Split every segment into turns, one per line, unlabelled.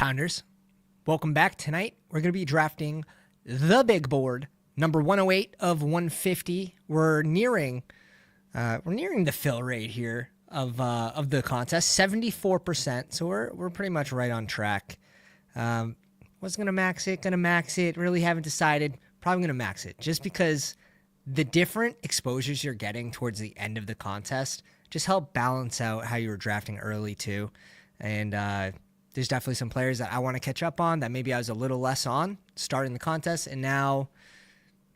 Pounders, welcome back. Tonight we're going to be drafting the big board, number 108 of 150. We're nearing the fill rate here of the contest, 74%. So we're pretty much right on track. Was gonna max it. Really haven't decided. Probably gonna max it just because the different exposures you're getting towards the end of the contest just help balance out how you were drafting early too. And there's definitely some players that I want to catch up on that maybe I was a little less on starting the contest. And now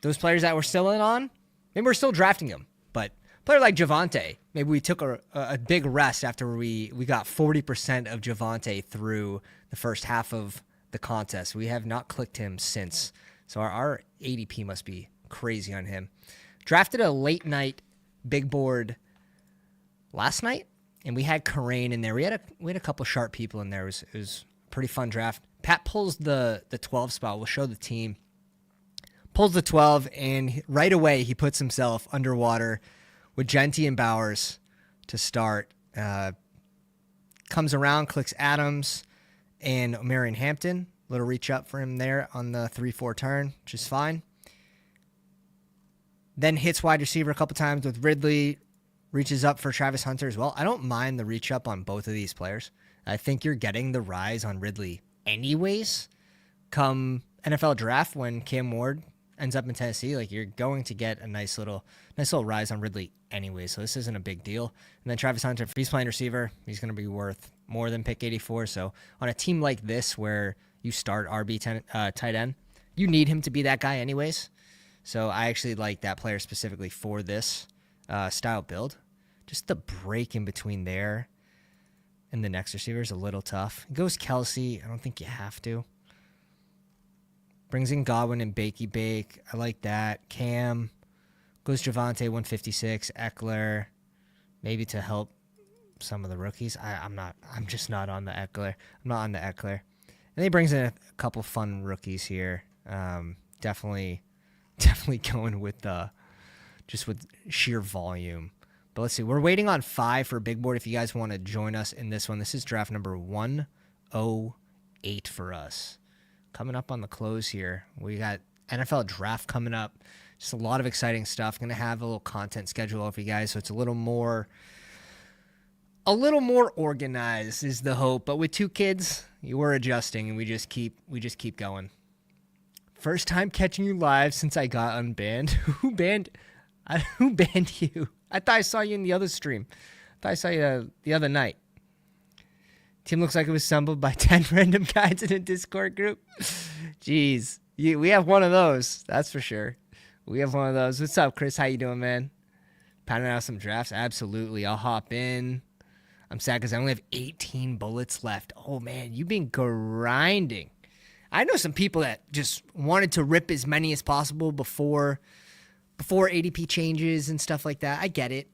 those players that we're still in on, maybe we're still drafting them. But a player like Javonte, maybe we took a big rest after we got 40% of Javonte through the first half of the contest. We have not clicked him since. So our ADP must be crazy on him. Drafted a late night big board last night. And we had Karain in there. We had a couple sharp people in there. It was a pretty fun draft. Pat pulls the 12 spot. We'll show the team. Pulls the 12, and right away he puts himself underwater with Genty and Bowers to start. Comes around, clicks Adams and Marion Hampton. Little reach up for him there on the 3-4 turn, which is fine. Then hits wide receiver a couple times with Ridley. Reaches up for Travis Hunter as well. I don't mind the reach up on both of these players. I think you're getting the rise on Ridley anyways. Come NFL draft when Cam Ward ends up in Tennessee, like you're going to get a nice little rise on Ridley anyway. So this isn't a big deal. And then Travis Hunter, if he's playing receiver, he's going to be worth more than pick 84. So on a team like this where you start tight end, you need him to be that guy anyways. So I actually like that player specifically for this style build. Just the break in between there and the next receiver is a little tough. It goes Kelsey. I don't think you have to. Brings in Godwin and Bakey Bake. I like that. Cam. Goes Javonte, 156. Eckler. Maybe to help some of the rookies. I'm just not on the Eckler. I'm not on the Eckler. And he brings in a couple fun rookies here. Definitely going with just with sheer volume. But let's see. We're waiting on 5 for a big board if you guys want to join us in this one. This is draft number 108 for us. Coming up on the close here. We got NFL draft coming up. Just a lot of exciting stuff. Going to have a little content schedule for you guys, so it's a little more organized is the hope. But with 2 kids, we're adjusting and we just keep going. First time catching you live since I got unbanned. Who banned you? I thought I saw you in the other stream. I thought I saw you the other night. Team looks like it was assembled by 10 random guys in a Discord group. Jeez. We have one of those. That's for sure. We have one of those. What's up, Chris? How you doing, man? Pounding out some drafts? Absolutely. I'll hop in. I'm sad because I only have 18 bullets left. Oh, man. You've been grinding. I know some people that just wanted to rip as many as possible before ADP changes and stuff like that. I get it.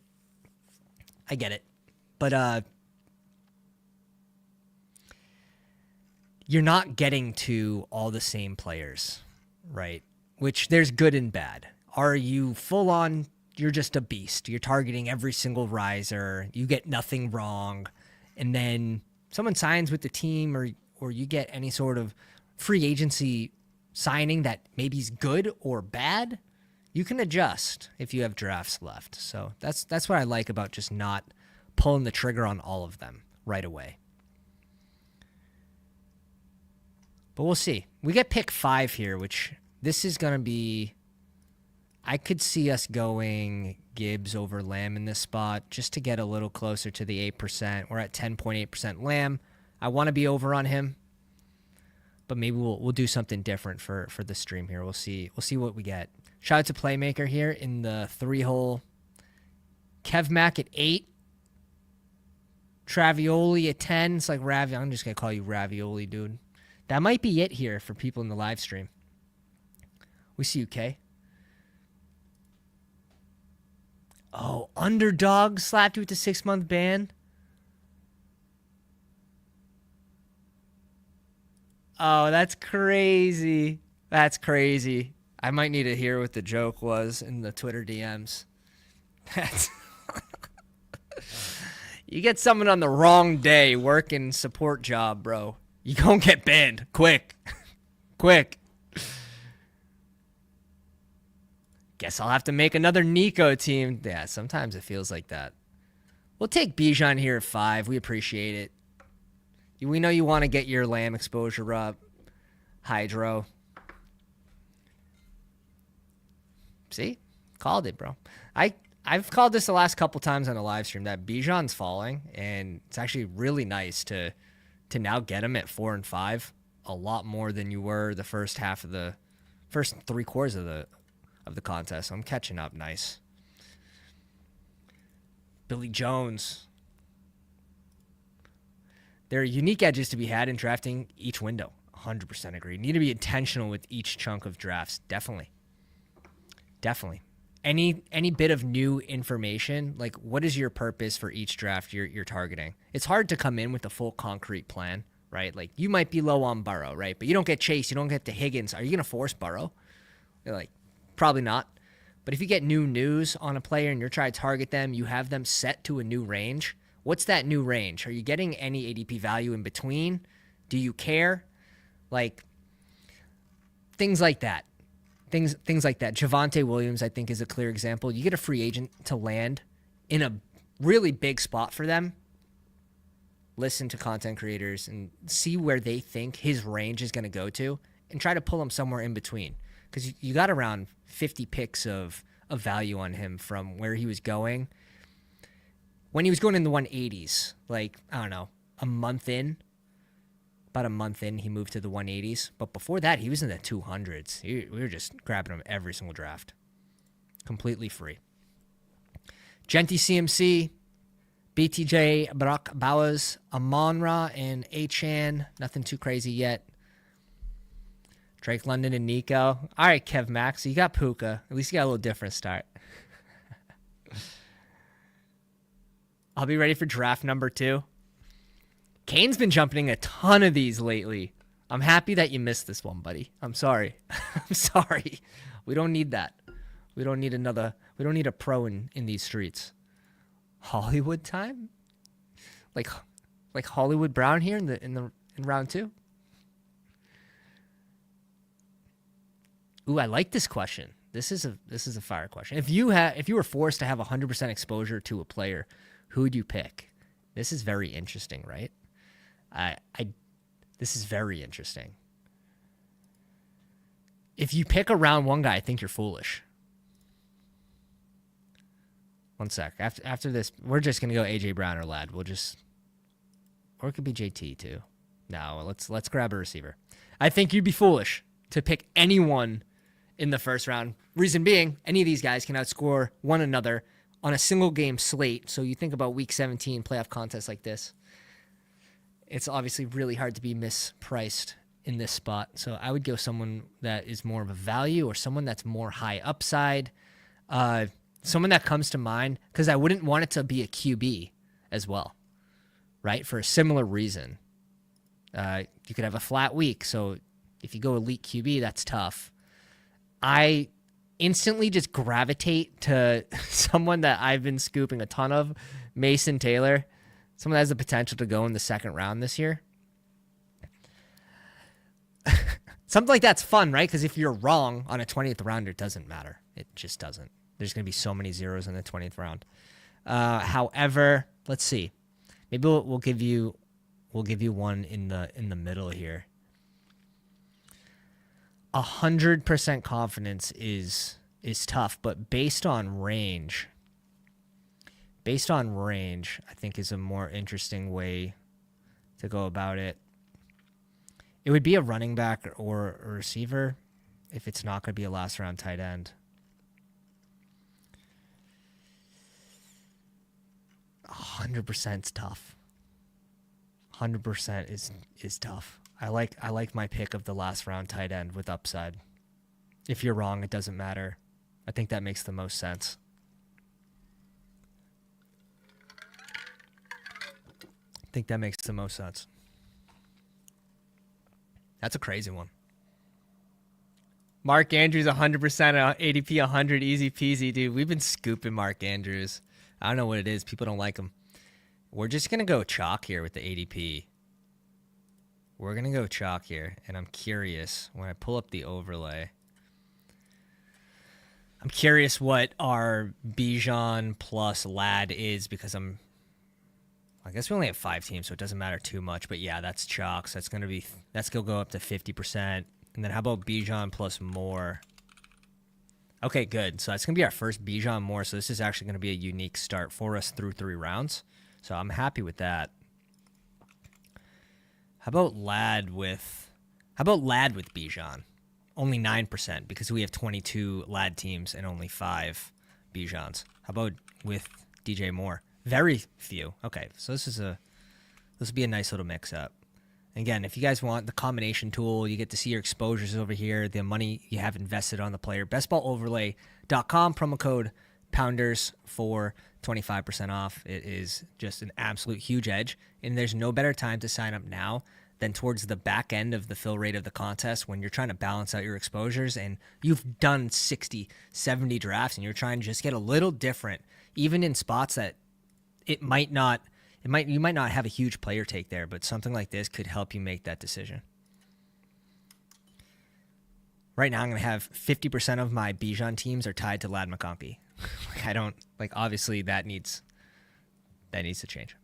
But you're not getting to all the same players, right? Which there's good and bad. Are you full on, you're just a beast. You're targeting every single riser. You get nothing wrong. And then someone signs with the team or you get any sort of free agency signing that maybe is good or bad. You can adjust if you have drafts left. So that's what I like about just not pulling the trigger on all of them right away. But we'll see. We get pick 5 here, which this is going to be... I could see us going Gibbs over Lamb in this spot just to get a little closer to the 8%. We're at 10.8% Lamb. I want to be over on him. But maybe we'll do something different for the stream here. We'll see what we get. Shout out to Playmaker here in the 3-hole. Kev Mack at 8. Travioli at 10. It's like I'm just going to call you Ravioli, dude. That might be it here for people in the live stream. We see you, Kay. Oh, Underdog slapped you with the 6-month ban. Oh, that's crazy. That's crazy. I might need to hear what the joke was in the Twitter DMs. That's you get someone on the wrong day working support job, bro. You gonna get banned. Quick. Quick. Guess I'll have to make another Nico team. Yeah, sometimes it feels like that. We'll take Bijan here at 5. We appreciate it. We know you want to get your lamb exposure up. Hydro. See? Called it, bro. I've called this the last couple times on the live stream that Bijan's falling, and it's actually really nice to now get him at 4 and 5. A lot more than you were the first 3 quarters of the contest. So I'm catching up nice. Billy Jones. There are unique edges to be had in drafting each window. 100% agree. Need to be intentional with each chunk of drafts. Definitely. Any bit of new information, like what is your purpose for each draft you're targeting? It's hard to come in with a full concrete plan, right? Like you might be low on Burrow, right? But you don't get Chase, you don't get the Higgins. Are you going to force Burrow? You're like, probably not. But if you get new news on a player and you're trying to target them, you have them set to a new range. What's that new range? Are you getting any ADP value in between? Do you care? Like things like that. Things like that. Javonte Williams, I think, is a clear example. You get a free agent to land in a really big spot for them. Listen to content creators and see where they think his range is going to go to and try to pull him somewhere in between. Because you got around 50 picks of value on him from where he was going. When he was going in the 180s, like, I don't know, about a month in, he moved to the 180s. But before that, he was in the 200s. We were just grabbing him every single draft. Completely free. Genty CMC, BTJ, Brock Bowers, Amon-Ra, and Achan. Nothing too crazy yet. Drake London and Nico. All right, Kev Max. So you got Puka. At least you got a little different start. I'll be ready for draft number 2. Kane's been jumping a ton of these lately. I'm happy that you missed this one, buddy. I'm sorry. I'm sorry. We don't need that. We don't need a pro in these streets. Hollywood time? Like Hollywood Brown here in round 2? Ooh, I like this question. This is a fire question. If you were forced to have 100% exposure to a player, who would you pick? This is very interesting, right? This is very interesting. If you pick a round 1 guy, I think you're foolish. One sec. After this, we're just gonna go AJ Brown or Ladd. Or it could be JT too. No, let's grab a receiver. I think you'd be foolish to pick anyone in the first round. Reason being, any of these guys can outscore one another on a single game slate. So you think about week 17 playoff contests like this. It's obviously really hard to be mispriced in this spot. So I would go someone that is more of a value or someone that's more high upside. Someone that comes to mind, because I wouldn't want it to be a QB as well, right? For a similar reason. You could have a flat week. So if you go elite QB, that's tough. I instantly just gravitate to someone that I've been scooping a ton of, Mason Taylor. Someone that has the potential to go in the second round this year. Something like that's fun, right? Because if you're wrong on a 20th rounder, it doesn't matter. It just doesn't. There's going to be so many zeros in the 20th round. However, let's see. Maybe we'll give you one in the middle here. 100% confidence is tough, but based on range, I think is a more interesting way to go about it. It would be a running back or a receiver if it's not going to be a last round tight end. 100% is tough. 100% is tough. I like my pick of the last round tight end with upside. If you're wrong, it doesn't matter. I think that makes the most sense. That's a crazy one. Mark Andrews, 100%, ADP 100, easy peasy, dude. We've been scooping Mark Andrews. I don't know what it is. People don't like him. We're just going to go chalk here with the ADP. we're going to go chalk here, and I'm curious, when I pull up the overlay, I'm curious what our Bijan plus Lad is, because I guess we only have 5 teams, so it doesn't matter too much. But yeah, that's chalk, so that's going to go up to 50%. And then how about Bijan plus more? Okay, good. So that's going to be our first Bijan more, so this is actually going to be a unique start for us through 3 rounds. So I'm happy with that. How about Lad with Bijan? Only 9%, because we have 22 Lad teams and only 5 Bijans. How about with DJ Moore? Very few. Okay, so this will be a nice little mix-up. Again, if you guys want the combination tool, you get to see your exposures over here, the money you have invested on the player. BestBallOverlay.com, promo code Pounders for 25% off. It is just an absolute huge edge, and there's no better time to sign up now than towards the back end of the fill rate of the contest, when you're trying to balance out your exposures and you've done 60, 70 drafts and you're trying to just get a little different, even in spots that you might not have a huge player take there, but something like this could help you make that decision. Right now, I'm going to have 50% of my Bijan teams are tied to Lad McConkey. Obviously that needs to change.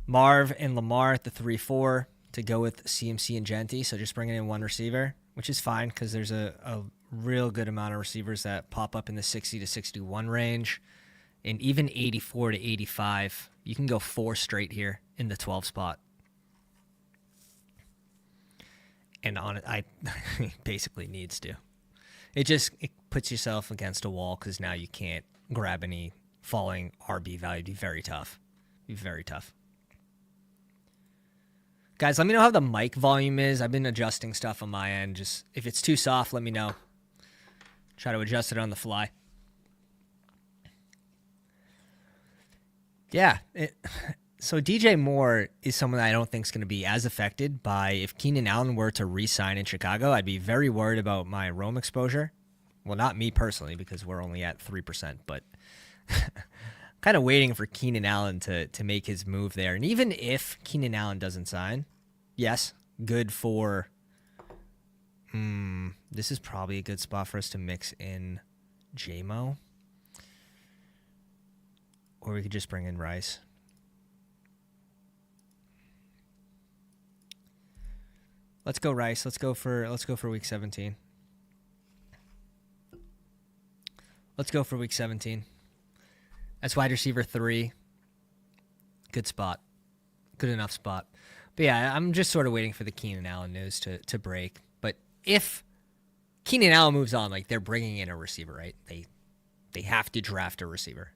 Marv and Lamar at the 3-4 to go with CMC and Genty. So just bringing in one receiver, which is fine because there's a real good amount of receivers that pop up in the 60 to 61 range. And even 84 to 85, you can go 4 straight here in the 12 spot. And on it, I basically needs to. It puts yourself against a wall because now you can't grab any falling RB value. It'd be very tough. Guys, let me know how the mic volume is. I've been adjusting stuff on my end. Just if it's too soft, let me know. Try to adjust it on the fly. Yeah. So DJ Moore is someone that I don't think is going to be as affected by if Keenan Allen were to re-sign in Chicago. I'd be very worried about my Rome exposure. Well, not me personally, because we're only at 3%, but kind of waiting for Keenan Allen to make his move there. And even if Keenan Allen doesn't sign, yes, good for... this is probably a good spot for us to mix in JMO. Or we could just bring in Rice. Let's go Rice. Let's go for week 17. Let's go for week 17. That's wide receiver 3. Good spot. Good enough spot. But yeah, I'm just sort of waiting for the Keenan Allen news to break. But if Keenan Allen moves on, like, they're bringing in a receiver, right? They have to draft a receiver.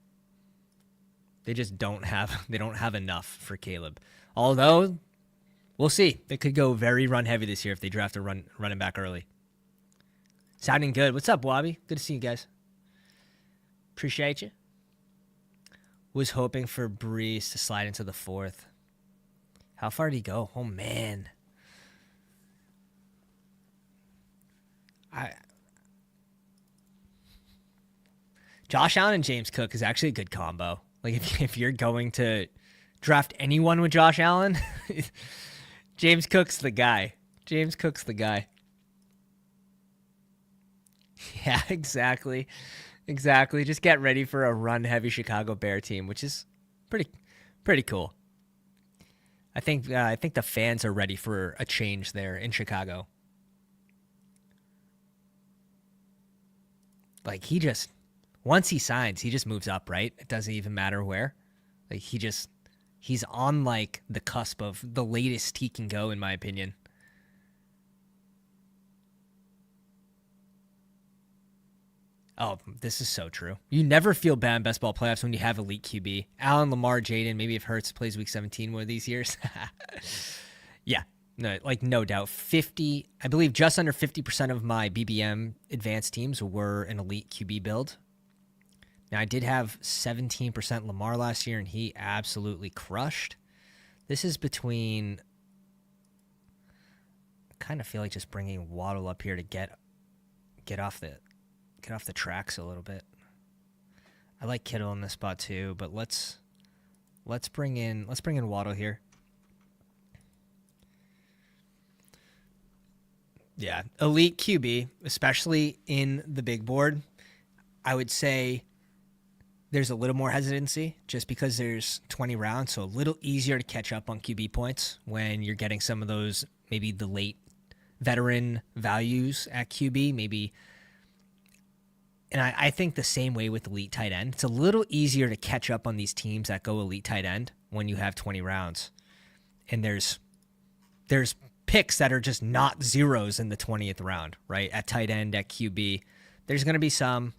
They just don't have enough for Caleb. Although, we'll see. They could go very run heavy this year if they draft a running back early. Sounding good. What's up, Wabi? Good to see you guys. Appreciate you. Was hoping for Breeze to slide into the 4th. How far did he go? Oh, man. Josh Allen and James Cook is actually a good combo. Like, if you're going to draft anyone with Josh Allen, James Cook's the guy. Yeah, exactly. Just get ready for a run-heavy Chicago Bear team, which is pretty cool. I think the fans are ready for a change there in Chicago. Like, once he signs, he just moves up, right? It doesn't even matter where. Like, he's on, like, the cusp of the latest he can go, in my opinion. Oh, this is so true. You never feel bad in best ball playoffs when you have elite QB. Allen, Lamar, Jaden, maybe if Hurts plays week 17 one of these years. Yeah, no doubt. 50, I believe just under 50% of my BBM advanced teams were an elite QB build. Now, I did have 17% Lamar last year, and he absolutely crushed. This is between... I kind of feel like just bringing Waddle up here to get off the tracks a little bit. I like Kittle in this spot too, but let's bring in Waddle here. Yeah, elite QB, especially in the big board, I would say there's a little more hesitancy just because there's 20 rounds, so a little easier to catch up on QB points when you're getting some of those, maybe the late veteran values at QB, maybe. And I think the same way with elite tight end. It's a little easier to catch up on these teams that go elite tight end when you have 20 rounds. And there's picks that are just not zeros in the 20th round, right? At tight end, at QB. There's going to be some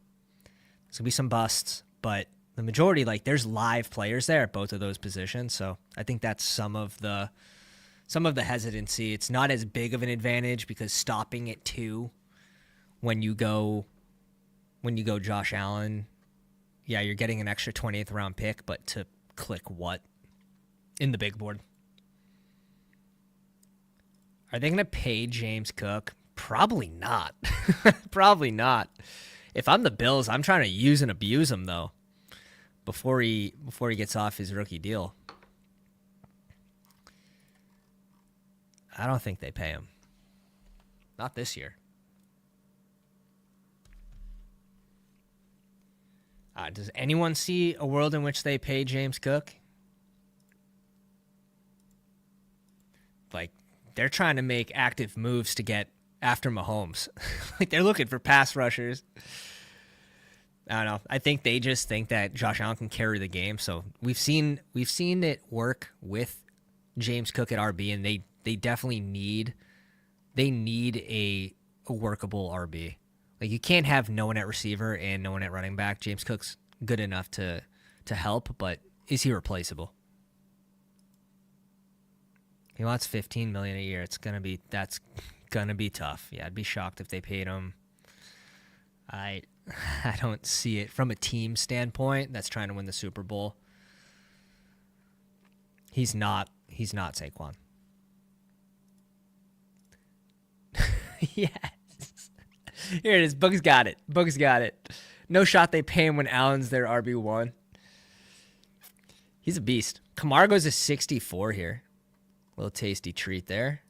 busts, but the majority, like, there's live players there at both of those positions. So I think that's some of the hesitancy. It's not as big of an advantage because stopping at 2 when you go Josh Allen, yeah, you're getting an extra 20th round pick, but to click what in the big board? Are they going to pay James Cook? Probably not. Probably not. If I'm the Bills, I'm trying to use and abuse him though before he gets off his rookie deal. I don't think they pay him. Not this year. Does anyone see a world in which they pay James Cook? Like, they're trying to make active moves to get after Mahomes. Like, they're looking for pass rushers. I don't know. I think they just think that Josh Allen can carry the game. So we've seen it work with James Cook at RB, and they definitely need a workable RB. Like, you can't have no one at receiver and no one at running back. James Cook's good enough to help, but is he replaceable? He wants $15 million a year. That's gonna be tough. Yeah, I'd be shocked if they paid him. I don't see it from a team standpoint that's trying to win the Super Bowl. He's not Saquon. Yes. Here it is. Boog's got it. No shot they pay him when Allen's their RB1. He's a beast. Kamara goes to 64 here. Little tasty treat there.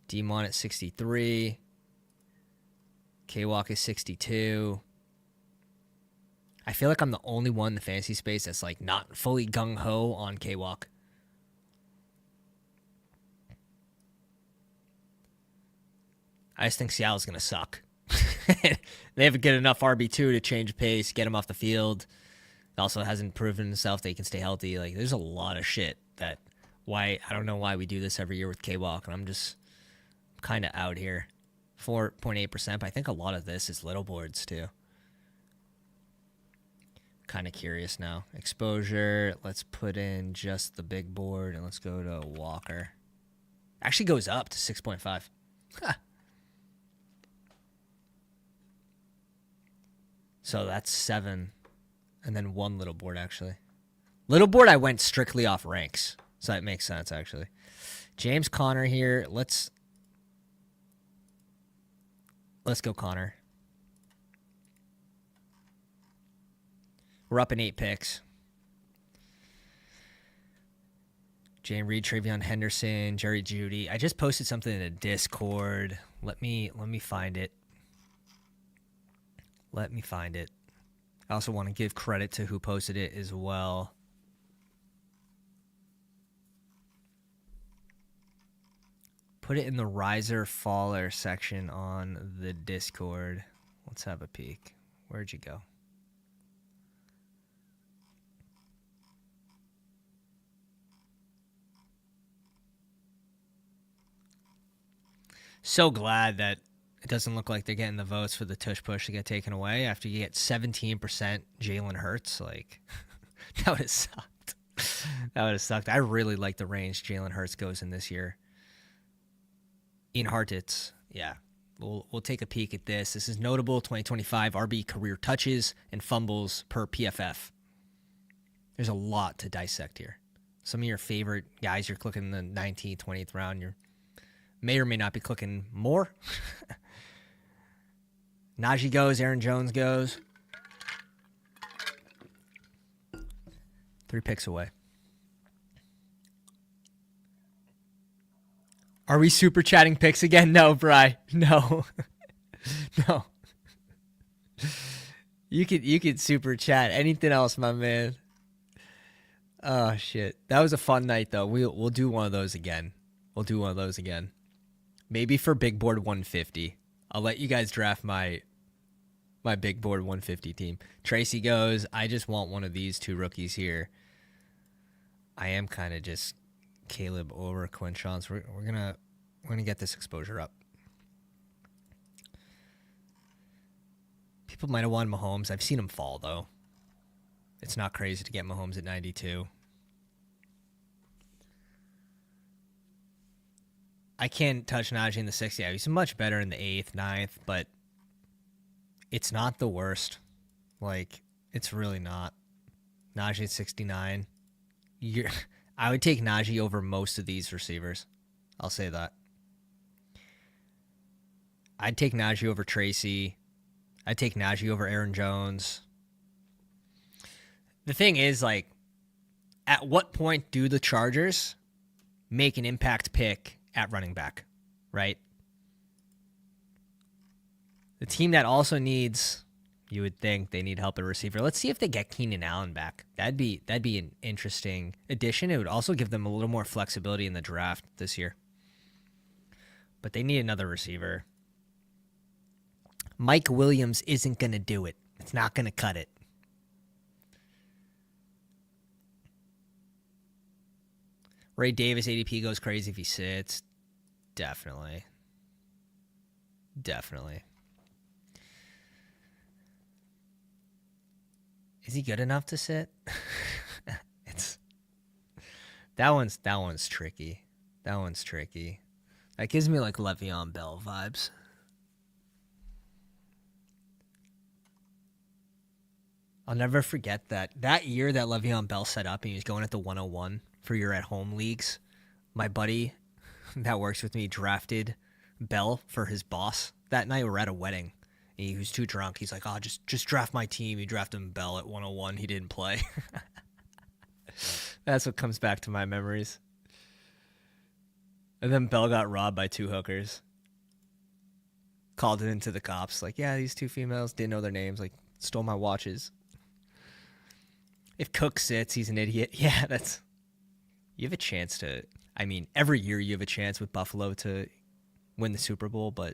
D-Mon at 63. K-Walk is 62. I feel like I'm the only one in the fantasy space that's like not fully gung-ho on K-Walk. I just think Seattle's going to suck. They haven't get enough RB2 to change pace, get him off the field. It also hasn't proven himself that he can stay healthy. Like, there's a lot of shit that I don't know why we do this every year with K-Walk, and I'm just kind of out here. 4.8%, but I think a lot of this is little boards too. Kind of curious now. Exposure, let's put in just the big board, and let's go to Walker. Actually goes up to 6.5. So that's 7, and then 1 little board, actually. Little board, I went strictly off ranks, so that makes sense, actually. James Conner here. Let's go Conner. We're up in 8 picks. Jane Reed, Travion Henderson, Jerry Jeudy. I just posted something in the Discord. Let me find it. I also want to give credit to who posted it as well. Put it in the riser faller section on the Discord. Let's have a peek. Where'd you go? So glad that it doesn't look like they're getting the votes for the tush push to get taken away after you get 17% Jalen Hurts. Like, that would have sucked. I really like the range Jalen Hurts goes in this year. Ian Hartitz, yeah. We'll take a peek at this. This is notable 2025 RB career touches and fumbles per PFF. There's a lot to dissect here. Some of your favorite guys you're clicking in the 19th, 20th round, you may or may not be clicking more. Najee goes, Aaron Jones goes. 3 picks away. Are we super chatting picks again? No, Bri. No. No. You could super chat. Anything else, my man? Oh shit. That was a fun night though. We'll do one of those again. We'll do one of those again. Maybe for big board 150. I'll let you guys draft my big board 150 team. Tracy goes, I just want one of these two rookies here. I am kind of just Caleb over Quinchons. We're gonna get this exposure up. People might have won Mahomes. I've seen him fall though. It's not crazy to get Mahomes at 92. I can't touch Najee in the 6th. Yeah, he's much better in the 8th, 9th, but it's not the worst. Like, it's really not. Najee at 69. I would take Najee over most of these receivers. I'll say that. I'd take Najee over Tracy. I'd take Najee over Aaron Jones. The thing is, like, at what point do the Chargers make an impact pick at running back, right? The team that also needs, you would think they need help at receiver. Let's see if they get Keenan Allen back. That'd be an interesting addition. It would also give them a little more flexibility in the draft this year. But they need another receiver. Mike Williams isn't going to do it. It's not going to cut it. Ray Davis ADP goes crazy if he sits. Definitely. Is he good enough to sit? That one's tricky. That gives me like Le'Veon Bell vibes. I'll never forget that year that Le'Veon Bell set up and he was going at the 101 for your at-home leagues. My buddy that works with me drafted Bell for his boss that night. We were at a wedding. He was too drunk. He's like, oh, just draft my team. He drafted him Bell at 101. He didn't play. That's what comes back to my memories. And then Bell got robbed by 2 hookers. Called it into the cops. Like, yeah, these 2 females didn't know their names. Like, stole my watches. If Cook sits, he's an idiot. Yeah, you have a chance to, I mean, every year you have a chance with Buffalo to win the Super Bowl, but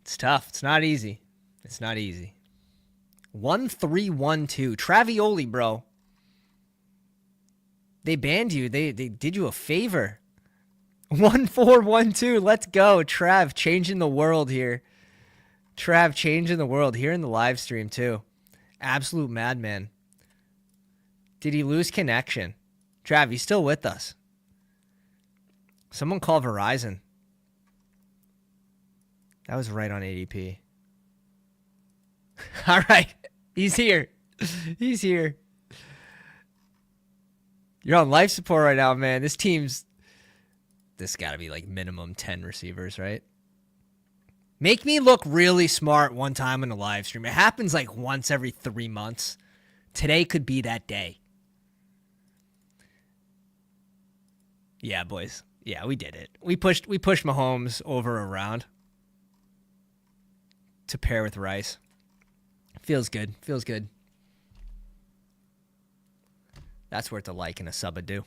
it's tough. It's not easy. 1-3-1-2. Travioli, bro. They banned you. They did you a favor. 1-4-1-2. Let's go. Trav changing the world here. Trav changing the world here in the live stream too. Absolute madman. Did he lose connection? Trav, he's still with us. Someone call Verizon. That was right on ADP. All right. He's here. You're on life support right now, man. This got to be like minimum 10 receivers, right? Make me look really smart one time in a live stream. It happens like once every 3 months. Today could be that day. Yeah, boys. Yeah, we did it. We pushed Mahomes over a round to pair with Rice. Feels good. That's worth a like and a sub a do.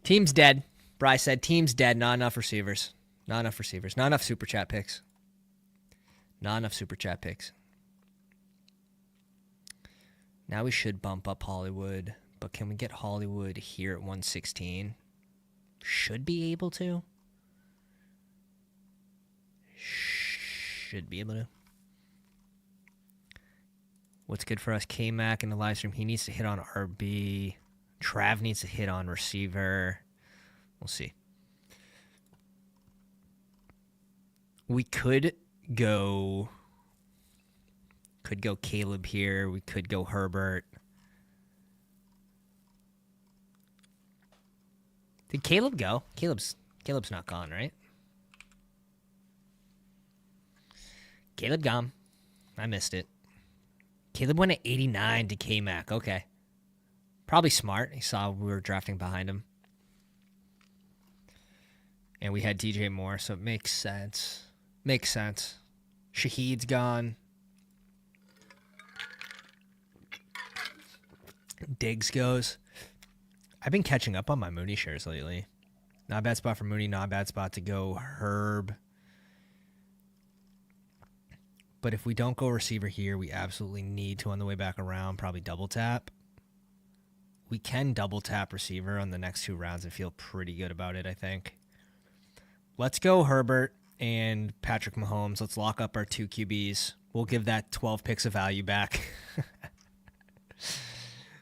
Team's dead. Bryce said team's dead. Not enough receivers. Not enough super chat picks. Now we should bump up Hollywood, but can we get Hollywood here at 116? Should be able to. What's good for us? K-Mac in the live stream. He needs to hit on RB. Trav needs to hit on receiver. We'll see. We could go Caleb here. We could go Herbert. Did Caleb go? Caleb's not gone, right? Caleb gone. I missed it. Caleb went at 89 to K-Mac. Okay. Probably smart. He saw we were drafting behind him. And we had DJ Moore, so it makes sense. Makes sense. Shaheed's gone. Diggs goes. I've been catching up on my Mooney shares lately. Not a bad spot for Mooney, not a bad spot to go Herb. But if we don't go receiver here, we absolutely need to on the way back around, probably double tap. We can double tap receiver on the next 2 rounds and feel pretty good about it, I think. Let's go Herbert and Patrick Mahomes. Let's lock up our 2 QBs. We'll give that 12 picks of value back.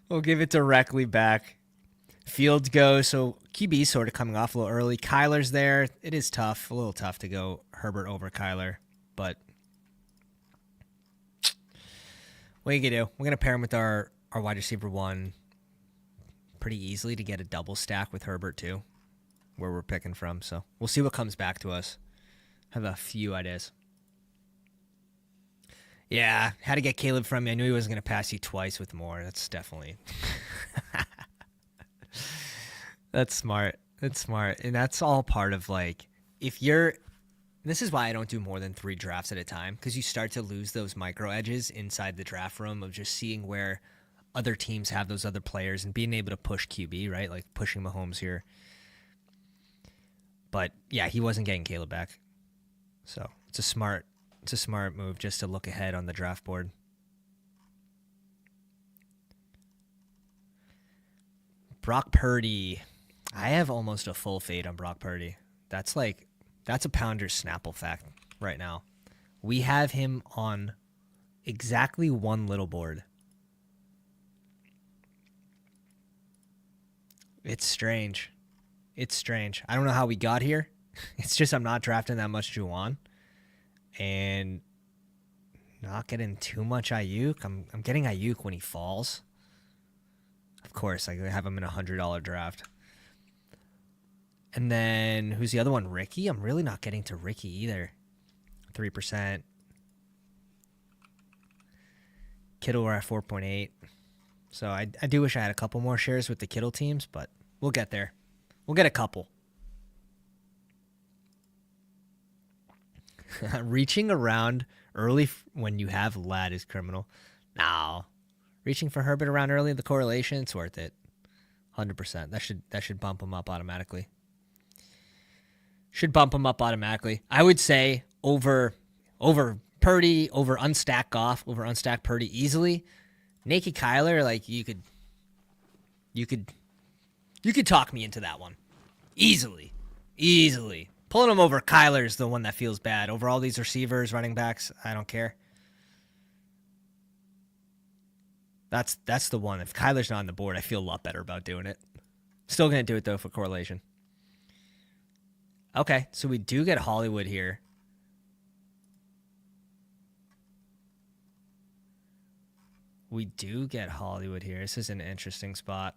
We'll give it directly back. Fields go, so QB's sort of coming off a little early. Kyler's there. It is tough, a little tough to go Herbert over Kyler, but what are you going to do? We're going to pair him with our wide receiver 1 pretty easily to get a double stack with Herbert too, where we're picking from. So we'll see what comes back to us. Have a few ideas. Yeah, had to get Caleb from me. I knew he wasn't going to pass you twice with more. That's definitely... That's smart. That's smart. And that's all part of, like, if you're... This is why I don't do more than 3 drafts at a time, because you start to lose those micro edges inside the draft room of just seeing where other teams have those other players and being able to push QB, right? Like pushing Mahomes here. But, yeah, he wasn't getting Caleb back. So it's a smart move just to look ahead on the draft board. Brock Purdy. I have almost a full fade on Brock Purdy. That's a Pounder's Snapple fact right now. We have him on exactly 1 little board. It's strange. It's strange. I don't know how we got here. It's just I'm not drafting that much Juwan. And not getting too much Ayuk. I'm getting Ayuk when he falls. Of course, I have him in a $100 draft. And then, who's the other one? Ricky? I'm really not getting to Ricky either. 3%. Kittle, we're at 4.8. So I do wish I had a couple more shares with the Kittle teams, but we'll get there. We'll get a couple. Reaching around early when you have Lad is criminal. No. Reaching for Herbert around early in the correlation, it's worth it. 100%. That should bump him up automatically. Should bump him up automatically. I would say over Purdy, over unstack Goff, over unstack Purdy easily. Naked Kyler, like you could talk me into that one. Easily. Pulling him over Kyler is the one that feels bad. Over all these receivers, running backs, I don't care. That's the one. If Kyler's not on the board, I feel a lot better about doing it. Still going to do it, though, for correlation. Okay, so we do get Hollywood here. This is an interesting spot.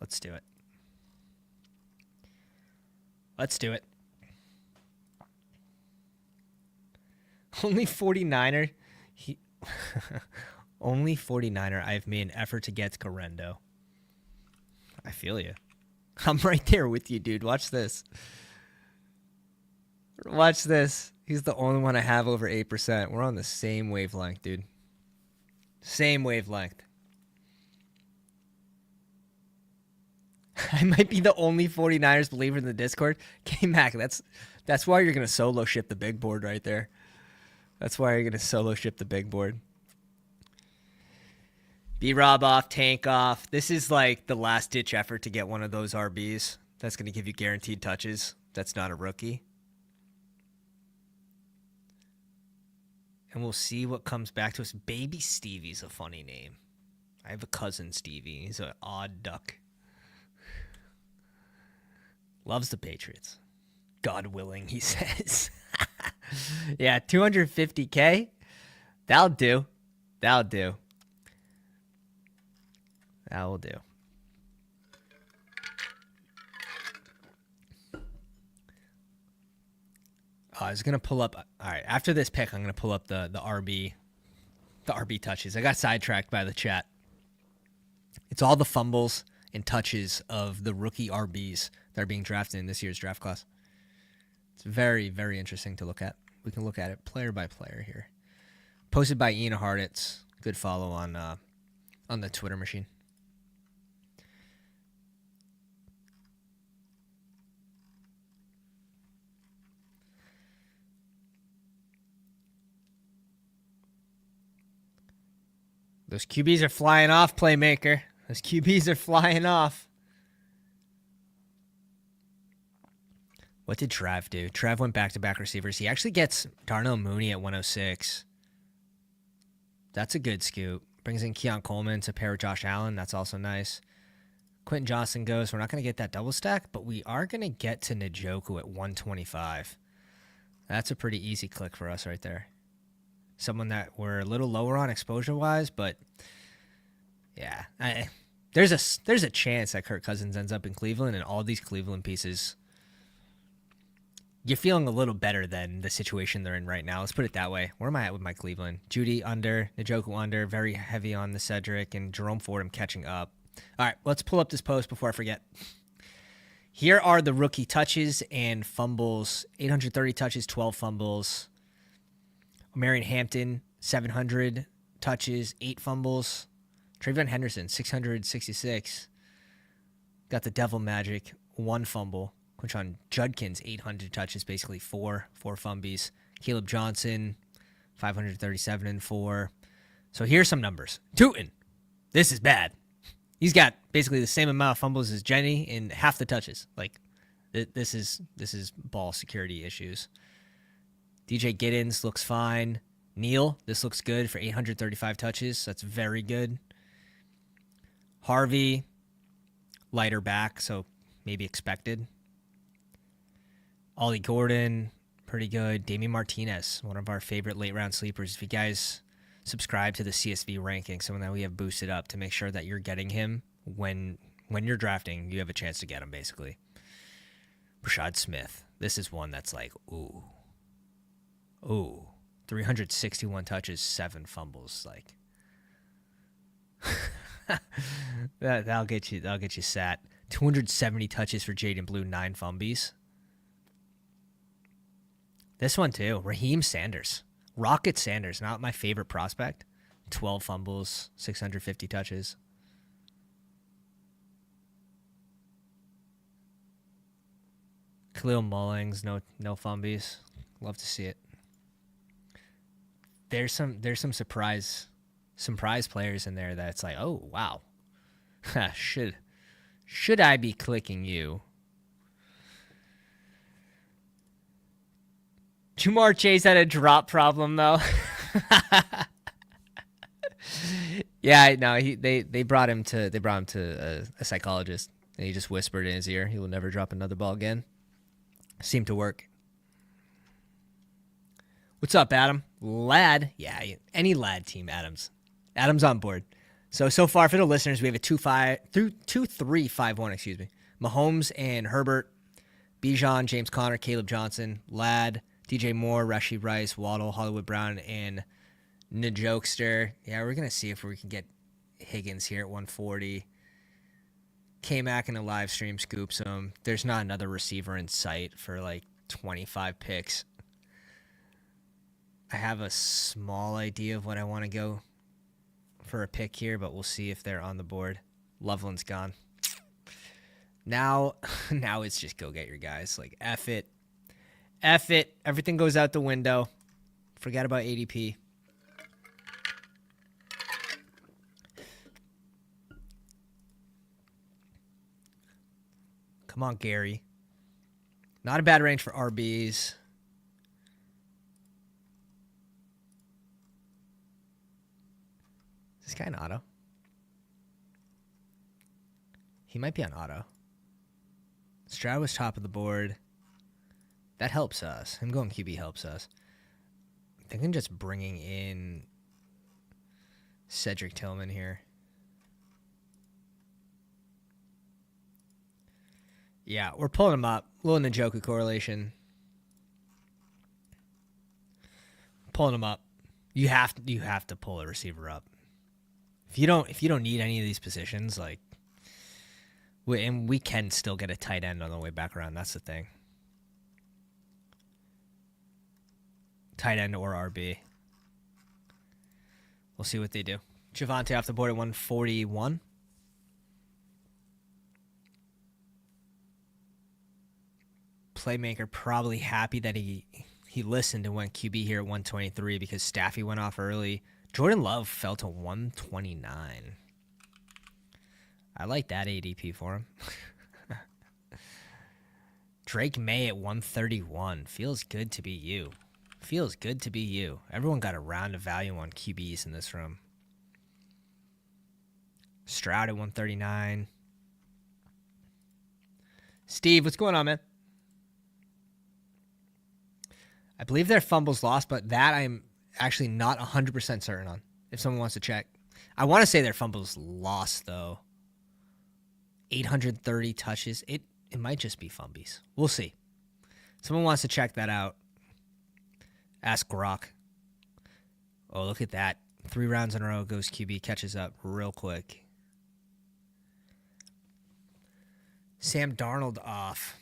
Let's do it. Only 49er. Only 49er. I've made an effort to get Correndo. I feel you. I'm right there with you, dude. Watch this. He's the only one I have over 8%. We're on the same wavelength, dude. Same wavelength. I might be the only 49ers believer in the Discord. K-Mac, that's why you're going to solo ship the big board right there. B-Rob off, Tank off. This is like the last-ditch effort to get one of those RBs. That's going to give you guaranteed touches. That's not a rookie. And we'll see what comes back to us. Baby Stevie's a funny name. I have a cousin, Stevie. He's an odd duck. Loves the Patriots. God willing, he says. Yeah, 250K. That'll do. That will do. I was going to pull up. All right, after this pick, I'm going to pull up the RB touches. I got sidetracked by the chat. It's all the fumbles and touches of the rookie RBs that are being drafted in this year's draft class. It's very, very interesting to look at. We can look at it player by player here. Posted by Ian Harditz. Good follow on the Twitter machine. Those QBs are flying off, playmaker. Those QBs are flying off. What did Trav do? Trav went back-to-back receivers. He actually gets Darnell Mooney at 106. That's a good scoop. Brings in Keon Coleman to pair with Josh Allen. That's also nice. Quentin Johnson goes. We're not going to get that double stack, but we are going to get to Njoku at 125. That's a pretty easy click for us right there. Someone that we're a little lower on exposure-wise, but yeah. There's a chance that Kirk Cousins ends up in Cleveland, and all these Cleveland pieces, you're feeling a little better than the situation they're in right now. Let's put it that way. Where am I at with my Cleveland? Judy under, Njoku under, very heavy on the Cedric, and Jerome Ford I'm catching up. All right, let's pull up this post before I forget. Here are the rookie touches and fumbles. 830 touches, 12 fumbles. Marion Hampton, 700 touches, 8 fumbles. Travion Henderson, 666. Got the Devil Magic, 1 fumble. Quinshon Judkins, 800 touches, basically 4 fumbies. Caleb Johnson, 537 and 4. So here's some numbers. Tootin, this is bad. He's got basically the same amount of fumbles as Jenny in half the touches. Like, this is ball security issues. DJ Giddens looks fine. Neal, this looks good for 835 touches. That's very good. Harvey, lighter back, so maybe expected. Ollie Gordon, pretty good. Damian Martinez, one of our favorite late-round sleepers. If you guys subscribe to the CSV ranking, someone that we have boosted up to make sure that you're getting him when you're drafting, you have a chance to get him, basically. Rashad Smith. This is one that's like, ooh. 361 touches, 7 fumbles. Like, that'll get you sat. 270 touches for Jaden Blue, 9 fumbies. This one too, Raheem Sanders. Rocket Sanders, not my favorite prospect. 12 fumbles, 650 touches. Khalil Mullings, no fumbies. Love to see it. There's some surprise players in there that's like, oh wow. Should I be clicking you? Jamar Chase had a drop problem though. Yeah, no, they brought him to a psychologist, and he just whispered in his ear, he will never drop another ball again. Seemed to work. What's up, Adam? Lad? Yeah, any Lad team, Adam's on board. So far for the listeners, we have a 2-3-5-1, excuse me. Mahomes and Herbert, Bijan, James Conner, Caleb Johnson, Lad, DJ Moore, Rashee Rice, Waddle, Hollywood Brown, and Njokester. Yeah, we're going to see if we can get Higgins here at 140. K-Mac in a live stream scoops him. There's not another receiver in sight for like 25 picks. I have a small idea of what I want to go for a pick here, but we'll see if they're on the board. Loveland's gone. Now it's just go get your guys. Like, F it. Everything goes out the window. Forget about ADP. Come on, Gary. Not a bad range for RBs. Is this guy an auto? He might be on auto. Stroud was top of the board. That helps us. Him going QB helps us. I'm thinking just bringing in Cedric Tillman here. Yeah, we're pulling him up. A little Njoku correlation. Pulling him up. You have to pull a receiver up. If you don't need any of these positions, like, we can still get a tight end on the way back around. That's the thing. Tight end or RB. We'll see what they do. Javonte off the board at 141. Playmaker probably happy that he listened and went QB here at 123 because Staffy went off early. Jordan Love fell to 129. I like that ADP for him. Drake May at 131. Feels good to be you. Feels good to be you. Everyone got a round of value on QBs in this room. Stroud at 139. Steve, what's going on, man? I believe their fumbles lost, but that I'm actually not 100% certain on. If someone wants to check. I want to say their fumbles lost, though. 830 touches. It might just be fumbies. We'll see. Someone wants to check that out. Ask Grok. Oh, look at that. 3 rounds in a row goes QB, catches up real quick. Sam Darnold off.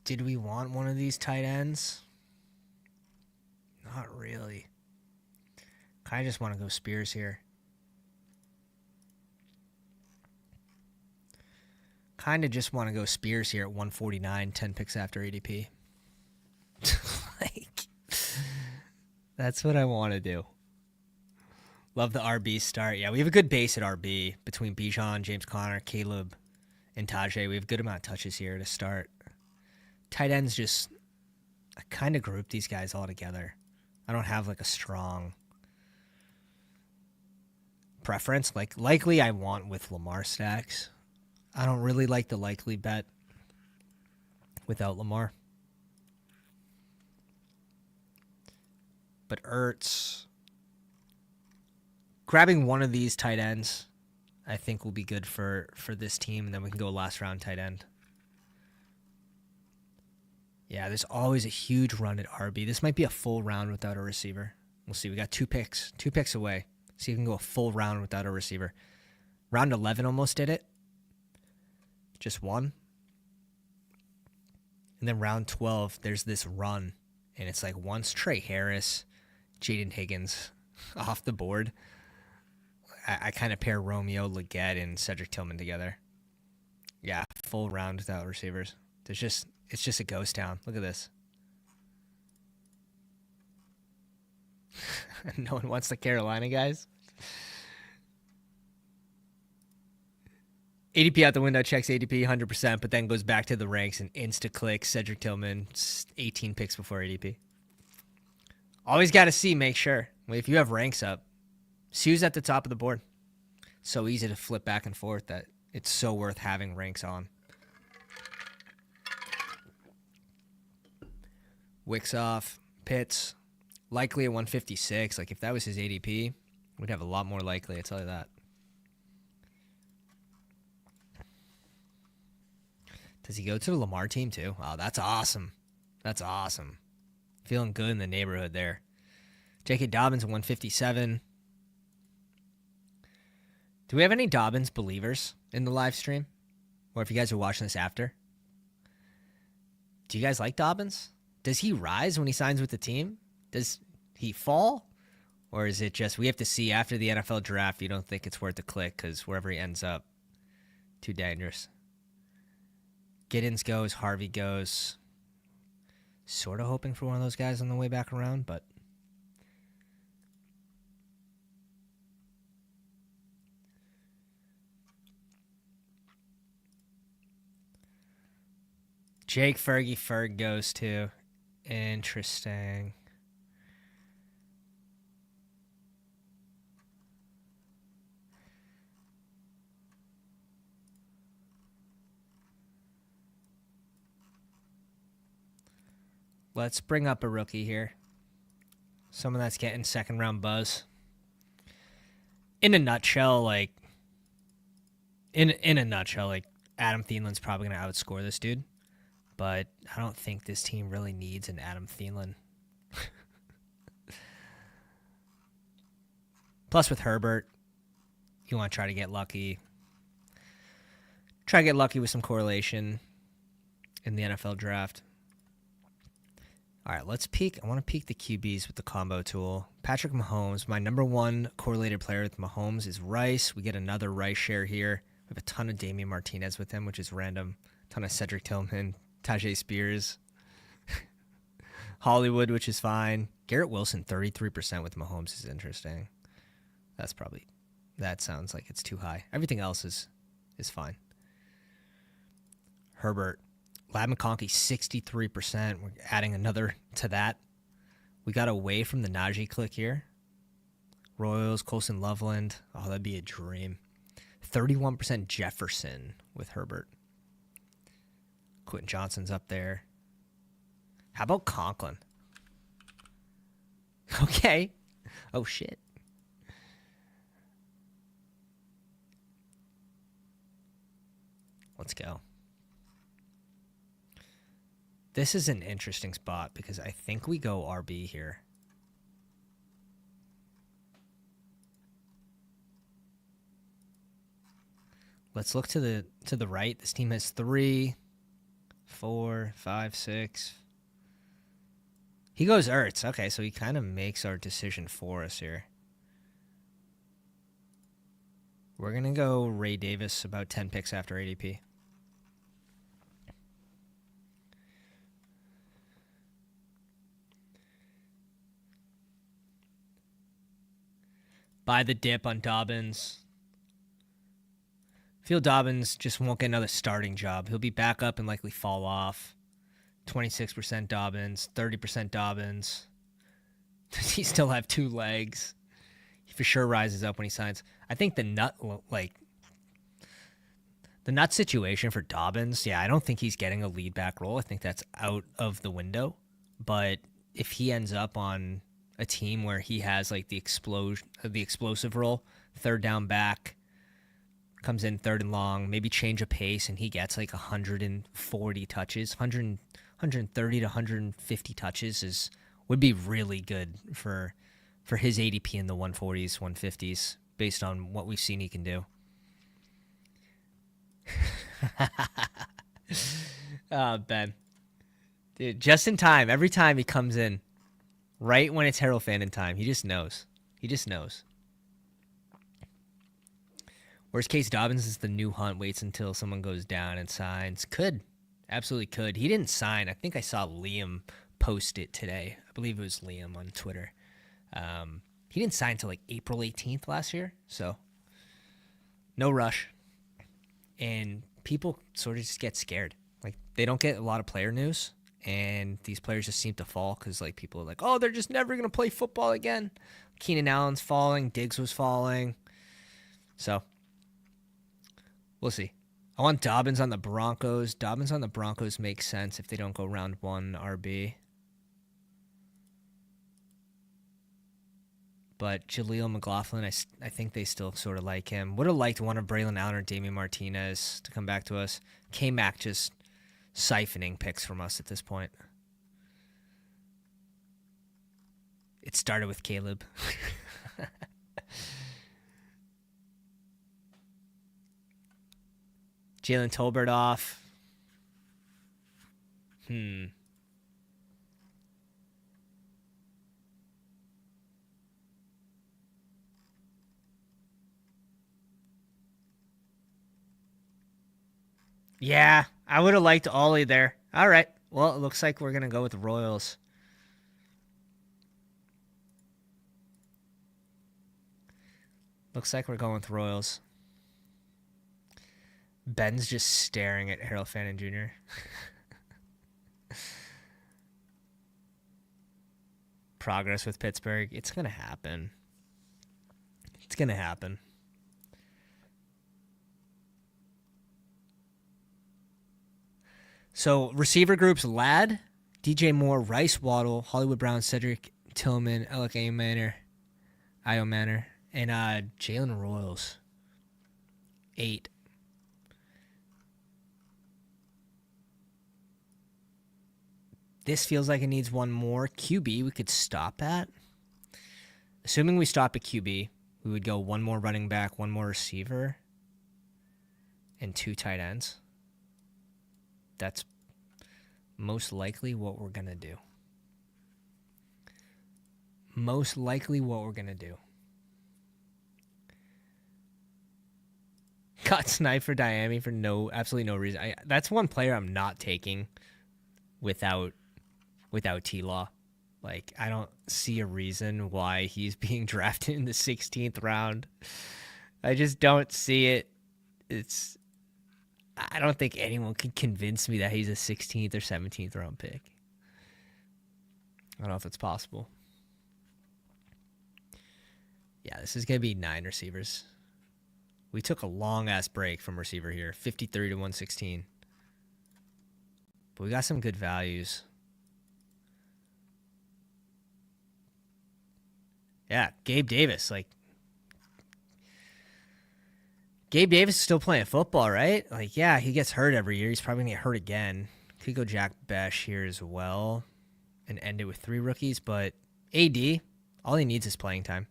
Did we want one of these tight ends? Not really. Kind of just want to go Spears here. Kind of just want to go Spears here at 149, 10 picks after ADP. Like, that's what I want to do. Love the RB start. Yeah, we have a good base at RB between Bijan, James Conner, Caleb, and Tajay. We have a good amount of touches here to start. Tight ends just, I kind of group these guys all together. I don't have like a strong preference. Like, likely I want with Lamar stacks. I don't really like the likely bet without Lamar. But Ertz, grabbing one of these tight ends, I think will be good for this team, and then we can go last round tight end. Yeah, there's always a huge run at RB. This might be a full round without a receiver. We'll see. We got 2 picks. 2 picks away. See if we can go a full round without a receiver. Round 11 almost did it. Just one. And then round 12, there's this run. And it's like once Trey Harris, Jaden Higgins off the board, I kind of pair Romeo, Leggett, and Cedric Tillman together. Yeah, full round without receivers. It's just a ghost town. Look at this. No one wants the Carolina guys. ADP out the window, checks ADP 100%, but then goes back to the ranks and insta-click Cedric Tillman, 18 picks before ADP. Always got to see, make sure. If you have ranks up, Sue's at the top of the board. So easy to flip back and forth that it's so worth having ranks on. Wicks off, Pitts, likely at 156. Like, if that was his ADP, we'd have a lot more likely, I tell you that. Does he go to the Lamar team too? Oh, that's awesome. That's awesome. Feeling good in the neighborhood there. J.K. Dobbins at 157. Do we have any Dobbins believers in the live stream? Or if you guys are watching this after? Do you guys like Dobbins? Does he rise when he signs with the team? Does he fall? Or is it just we have to see after the NFL draft, you don't think it's worth a click because wherever he ends up, too dangerous. Giddens goes, Harvey goes. Sort of hoping for one of those guys on the way back around, but Jake Ferg goes too. Interesting. Let's bring up a rookie here. Someone that's getting second round buzz. In a nutshell, like Adam Thielen's probably gonna outscore this dude. But I don't think this team really needs an Adam Thielen. Plus with Herbert, you want to try to get lucky. Try to get lucky with some correlation in the NFL draft. All right, let's peek. I want to peek the QBs with the combo tool. Patrick Mahomes, my number one correlated player with Mahomes is Rice. We get another Rice share here. We have a ton of Damian Martinez with him, which is random. A ton of Cedric Tillman, Tajay Spears, Hollywood, which is fine. Garrett Wilson, 33% with Mahomes is interesting. That sounds like it's too high. Everything else is fine. Herbert. Lab McConkey, 63%. We're adding another to that. We got away from the Najee click here. Royals, Colson Loveland. Oh, that'd be a dream. 31% Jefferson with Herbert. Quentin Johnson's up there. How about Conklin? Okay. Oh, shit. Let's go. This is an interesting spot because I think we go RB here. Let's look to the right. This team has 3, 4, 5, 6. He goes Ertz. Okay, so he kind of makes our decision for us here. We're going to go Ray Davis about 10 picks after ADP. Buy the dip on Dobbins. I feel Dobbins just won't get another starting job. He'll be back up and likely fall off. 26% Dobbins, 30% Dobbins. Does he still have 2 legs? He for sure rises up when he signs. I think the nut situation for Dobbins, yeah, I don't think he's getting a lead back role. I think that's out of the window. But if he ends up on a team where he has like the explosive role, third down back, comes in third and long, maybe change of pace, and he gets like 140 touches, 130 to 150 touches would be really good for his ADP in the 140s, 150s, based on what we've seen he can do. Ben. Dude, just in time. Every time he comes in, right when it's Harold Fandon time, he just knows. He just knows. Worst case, Dobbins is the new Hunt, waits until someone goes down and signs. Could. Absolutely could. He didn't sign. I think I saw Liam post it today. I believe it was Liam on Twitter. He didn't sign until like April 18th last year, so no rush. And people sort of just get scared. Like, they don't get a lot of player news, and these players just seem to fall because, like, people are like, oh, they're just never going to play football again. Keenan Allen's falling. Diggs was falling. So, we'll see. I want Dobbins on the Broncos. Dobbins on the Broncos makes sense if they don't go round 1 RB. But Jaleel McLaughlin, I think they still sort of like him. Would have liked one of Braylon Allen or Damian Martinez to come back to us. K-Mac just siphoning picks from us at this point. It started with Caleb. Jalen Tolbert off. Yeah, I would have liked Ollie there. All right. Well, it looks like we're going to go with the Royals. Looks like we're going with Royals. Ben's just staring at Harold Fannin Jr. Progress with Pittsburgh. It's going to happen. It's going to happen. So, receiver groups, Ladd, DJ Moore, Rice Waddle, Hollywood Brown, Cedric Tillman, Alec Io Manor, and Jalen Royals. 8. This feels like it needs one more. QB we could stop at. Assuming we stop at QB, we would go one more running back, one more receiver, and 2 tight ends. That's most likely what we're going to do. Most likely what we're going to do. Got sniped for Diami for absolutely no reason. That's one player I'm not taking without T-Law. Like, I don't see a reason why he's being drafted in the 16th round. I just don't see it. I don't think anyone can convince me that he's a 16th or 17th round pick. I don't know if it's possible. Yeah, this is going to be 9 receivers. We took a long-ass break from receiver here, 53 to 116. But we got some good values. Yeah, Gabe Davis. Gabe Davis is still playing football, right? Like, yeah, he gets hurt every year. He's probably going to get hurt again. Could go Jack Besh here as well and end it with 3 rookies. But AD, all he needs is playing time.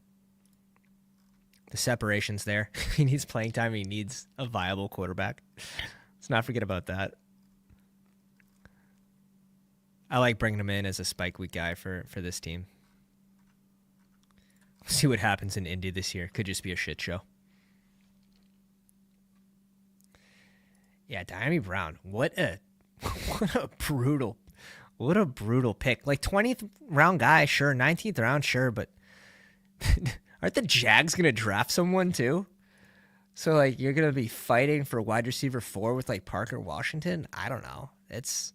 The separation's there. He needs playing time. He needs a viable quarterback. Let's not forget about that. I like bringing him in as a spike week guy for this team. See what happens in Indy this year. Could just be a shit show. Yeah, Diami Brown. What a brutal pick. Like 20th round guy, sure. 19th round, sure, but aren't the Jags gonna draft someone too? So like you're gonna be fighting for wide receiver 4 with like Parker Washington? I don't know. It's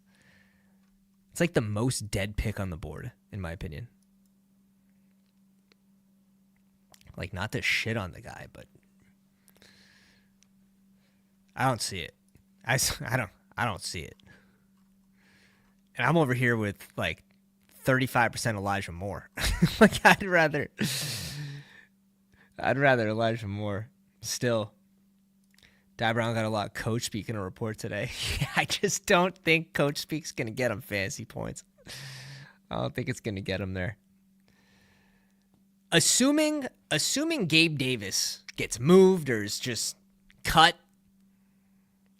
like the most dead pick on the board, in my opinion. Like, not to shit on the guy, but I don't see it. I don't see it. And I'm over here with like 35% Elijah Moore. Like I'd rather Elijah Moore. Still, Di Brown got a lot of coach speak in a report today. I just don't think coach speak's gonna get him fantasy points. I don't think it's gonna get him there. Assuming Gabe Davis gets moved or is just cut,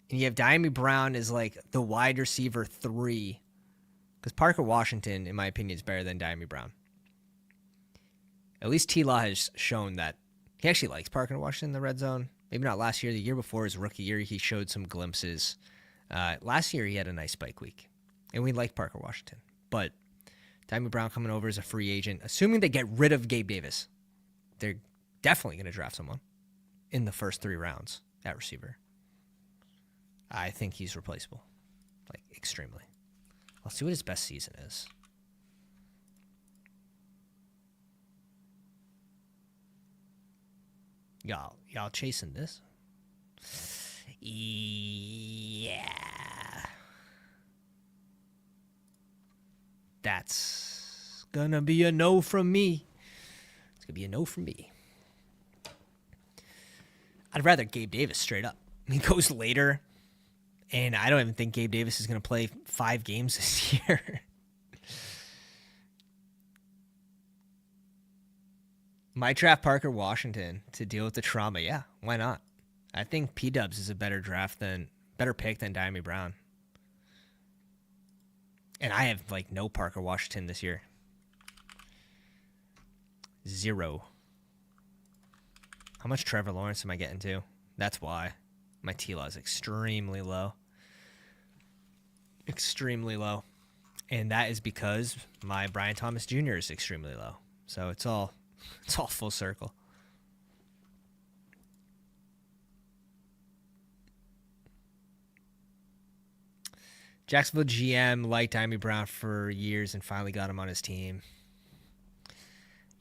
and you have Diami Brown as like the wide receiver 3, because Parker Washington, in my opinion, is better than Diami Brown. At least T-Law has shown that he actually likes Parker Washington in the red zone. Maybe not last year. The year before his rookie year, he showed some glimpses. Last year, he had a nice spike week, and we liked Parker Washington. But Diami Brown coming over as a free agent, assuming they get rid of Gabe Davis, they're definitely going to draft someone in the first 3 rounds at receiver. I think he's replaceable, like extremely. Let's see what his best season is. Y'all chasing this? Yeah. That's gonna be a no from me. It's gonna be a no from me. I'd rather Gabe Davis straight up. He goes later, and I don't even think Gabe Davis is gonna play 5 games this year. Might draft Parker Washington to deal with the trauma. Yeah, why not? I think P-Dubs is a better pick than Diami Brown. And I have like no Parker Washington this year. 0. How much Trevor Lawrence am I getting to? That's why. My T-Law is extremely low. Extremely low. And that is because my Brian Thomas Jr. is extremely low. So it's all full circle. Jacksonville GM liked Diami Brown for years and finally got him on his team.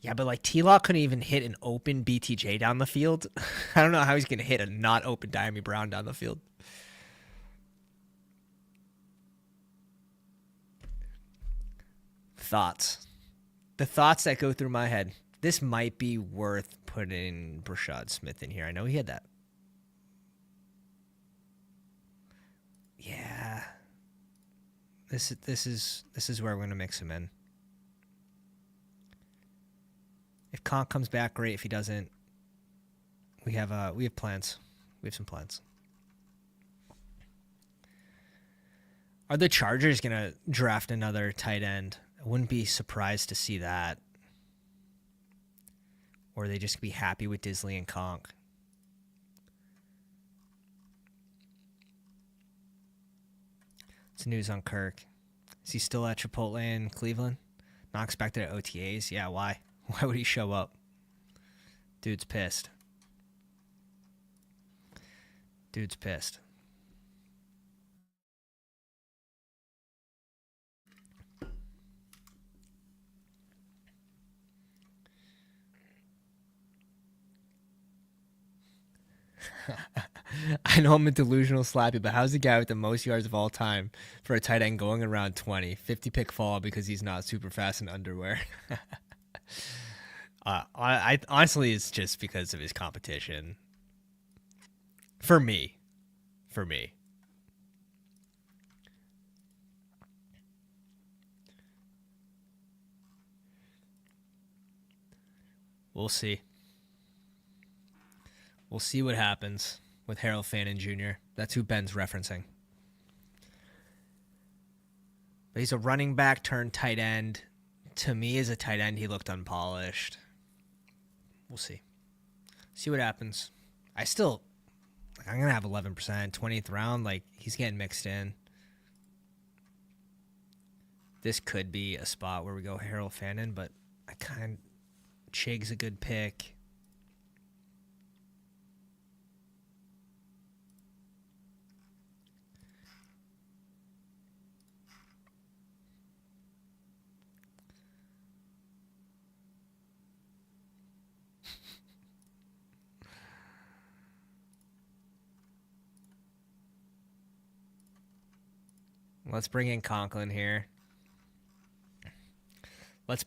Yeah, but like T-Law couldn't even hit an open BTJ down the field. I don't know how he's going to hit a not open Diami Brown down the field. Thoughts. The thoughts that go through my head. This might be worth putting Brashad Smith in here. I know he had that. Yeah. This is where we're going to mix him in. If Conk comes back, great. If he doesn't, We have plans. We have some plans. Are the Chargers gonna draft another tight end? I wouldn't be surprised to see that. Or are they just be happy with Disley and Conk? It's news on Kirk. Is he still at Chipotle in Cleveland? Not expected at OTAs? Yeah, why? Why would he show up? Dude's pissed. Dude's pissed. I know I'm a delusional slappy, but how's the guy with the most yards of all time for a tight end going around 20? 50 pick fall because he's not super fast in underwear. I honestly, it's just because of his competition. For me. We'll see. We'll see what happens with Harold Fannin Jr. That's who Ben's referencing. But he's a running back turned tight end. To me, as a tight end, he looked unpolished. We'll see. See what happens. I'm going to have 11%, 20th round. Like, he's getting mixed in. This could be a spot where we go Harold Fannin, but Chig's a good pick. Let's bring in Conklin here. Let's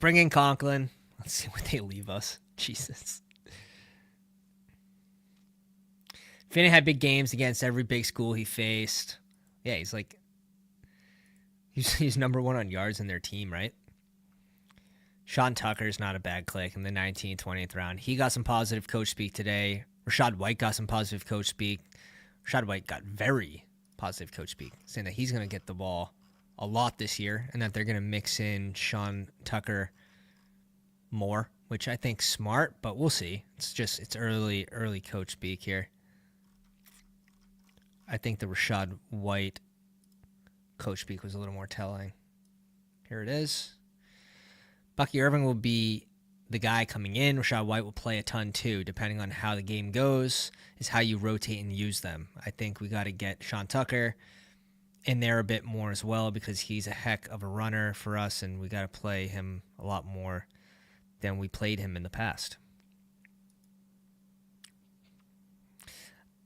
see what they leave us. Jesus. Fannin had big games against every big school he faced. Yeah, he's number one on yards in their team, right? Sean Tucker's not a bad click in the 19th, 20th round. He got some positive coach speak today. Rashad White got some positive coach speak. Rashad White got very positive coach speak, saying that he's going to get the ball a lot this year and that they're going to mix in Sean Tucker more, which I think's smart, but we'll see. It's early coach speak here. I think the Rashad White coach speak was a little more telling. Here it is. Bucky Irving will be the guy coming in. Rashad White will play a ton too, depending on how the game goes, is how you rotate and use them. I think we got to get Sean Tucker in there a bit more as well because he's a heck of a runner for us, and we got to play him a lot more than we played him in the past.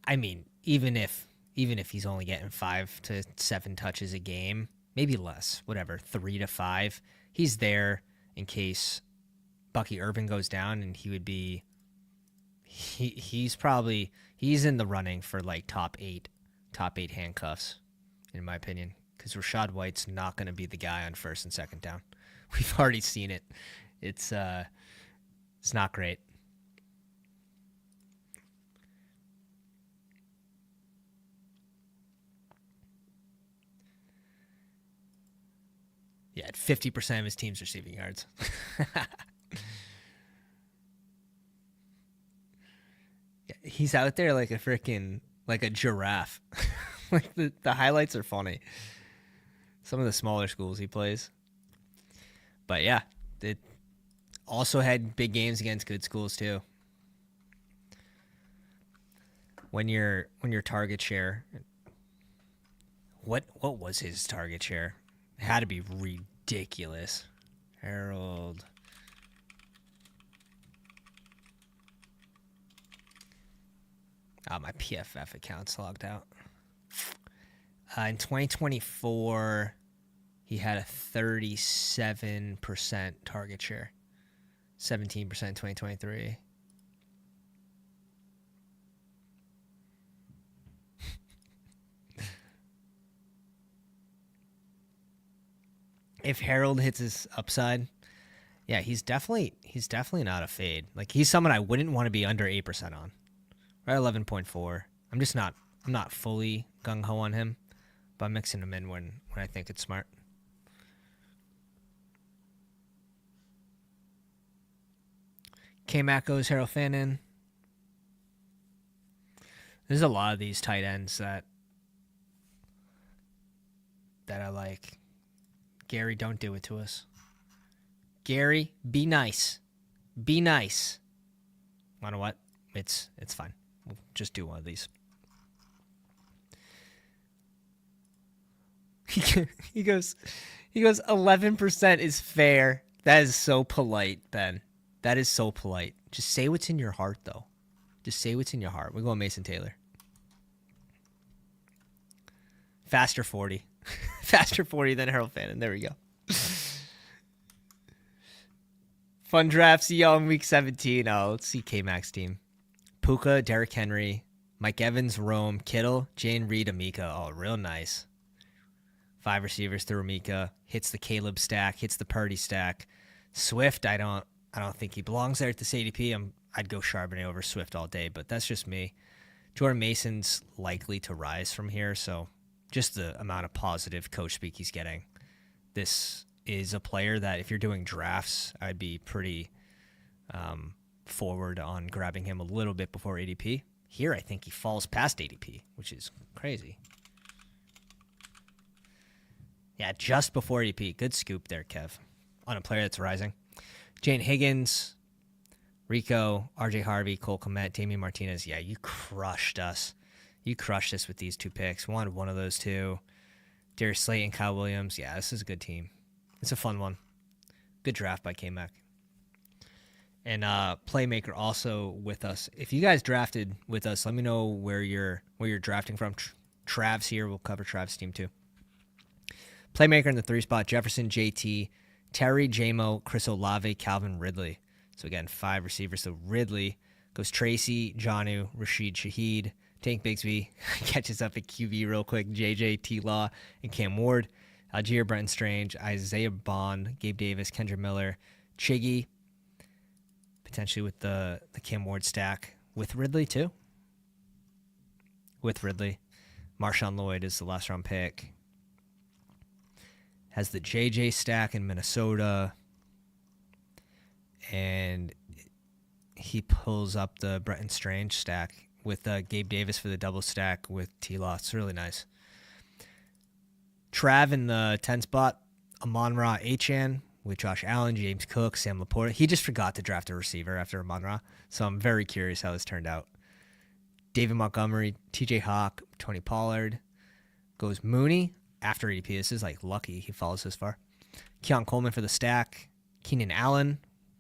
I mean, even if he's only getting 5 to 7 touches a game, maybe less, whatever, 3 to 5, he's there in case Bucky Irving goes down, and he's in the running for like top eight handcuffs, in my opinion, because Rashad White's not going to be the guy on first and second down. We've already seen it. It's not great. Yeah, at 50% of his team's receiving yards. Yeah, he's out there like a giraffe. Like the highlights are funny. Some of the smaller schools he plays. But yeah, it also had big games against good schools too. When your target share, what was his target share? It had to be ridiculous. Harold. My PFF account's logged out. In 2024, he had a 37% target share. 17% in 2023. If Harold hits his upside, yeah, he's definitely not a fade. Like, he's someone I wouldn't want to be under 8% on. Right, 11.4. I'm not fully gung ho on him, but I'm mixing him in when I think it's smart. K-Mac goes Harold Fannin. There's a lot of these tight ends that I like. Gary, don't do it to us. Gary, be nice. Be nice. You know what? It's fine. We'll just do one of these. He goes 11% is fair. That is so polite, Ben. That is so polite. Just say what's in your heart, though. Just say what's in your heart. We're going Mason Taylor. Faster 40. Faster 40 than Harold Fannin. There we go. Fun draft. See y'all in week 17. Oh, let's see K-Mac's team. Puka, Derrick Henry, Mike Evans, Rome, Kittle, Jane Reed, Amika. Oh, real nice. 5 receivers through Amika. Hits the Caleb stack. Hits the Purdy stack. Swift, I don't think he belongs there at this ADP. I'd go Charbonnet over Swift all day, but that's just me. Jordan Mason's likely to rise from here, so just the amount of positive coach speak he's getting. This is a player that if you're doing drafts, I'd be pretty forward on grabbing him a little bit before ADP. Here, I think he falls past ADP, which is crazy. Yeah, just before ADP. Good scoop there, Kev, on a player that's rising. Jane Higgins, Rico, RJ Harvey, Cole Kmet, Damian Martinez. Yeah, you crushed us. You crushed us with these 2 picks. Wanted one of those 2. Darius Slayton, Kyle Williams. Yeah, this is a good team. It's a fun one. Good draft by K-Mac. And Playmaker also with us. If you guys drafted with us, let me know where you're drafting from. Trav's here. We'll cover Trav's team too. Playmaker in the 3 spot, Jefferson, JT, Terry, JMO, Chris Olave, Calvin Ridley. So again, 5 receivers. So Ridley goes Tracy, Jonnu, Rashid Shaheed, Tank Bigsby catches up at QB real quick, JJ, T-Law, and Cam Ward. Algier, Brenton Strange, Isaiah Bond, Gabe Davis, Kendra Miller, Chiggy, potentially with the Cam Ward stack, with Ridley too. With Ridley. Marshawn Lloyd is the last round pick. Has the JJ stack in Minnesota. And he pulls up the Brenton Strange stack with Gabe Davis for the double stack with T-Law. It's really nice. Trav in the 10 spot, Amon-Ra Achane with Josh Allen, James Cook, Sam Laporta. He just forgot to draft a receiver after Amon-Ra, so I'm very curious how this turned out. David Montgomery, TJ Hawk, Tony Pollard. Goes Mooney after ADP. This is like lucky he follows this far. Keon Coleman for the stack. Keenan Allen,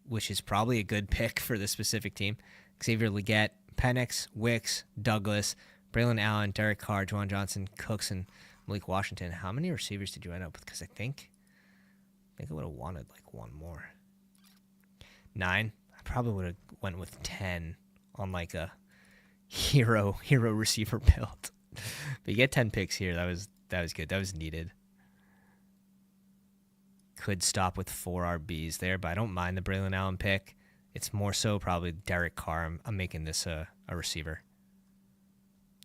which is probably a good pick for this specific team. Xavier Legette, Penix, Wicks, Douglas, Braylon Allen, Derek Carr, Juwan Johnson, Cooks, and Malik Washington. How many receivers did you end up with? Because I think I would have wanted like one more. 9. I probably would have went with 10 on like a hero receiver build. But you get 10 picks here. That was good. That was needed. Could stop with 4 RBs there, but I don't mind the Braylon Allen pick. It's more so probably Derek Carr. I'm making this a receiver.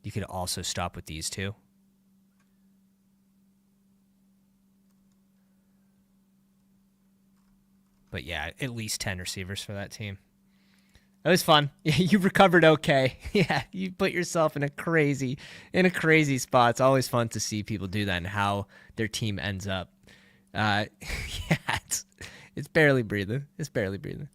You could also stop with these 2. But yeah, at least 10 receivers for that team. It was fun. You recovered okay. Yeah, you put yourself in a crazy spot. It's always fun to see people do that and how their team ends up. Yeah, it's barely breathing. It's barely breathing.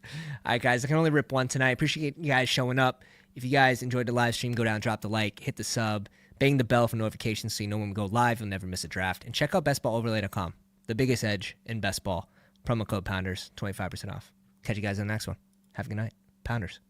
All right, guys, I can only rip one tonight. Appreciate you guys showing up. If you guys enjoyed the live stream, go down, drop the like, hit the sub, bang the bell for notifications so you know when we go live. You'll never miss a draft. And check out bestballoverlay.com, the biggest edge in best ball. Promo code Pounders, 25% off. Catch you guys in the next one. Have a good night. Pounders.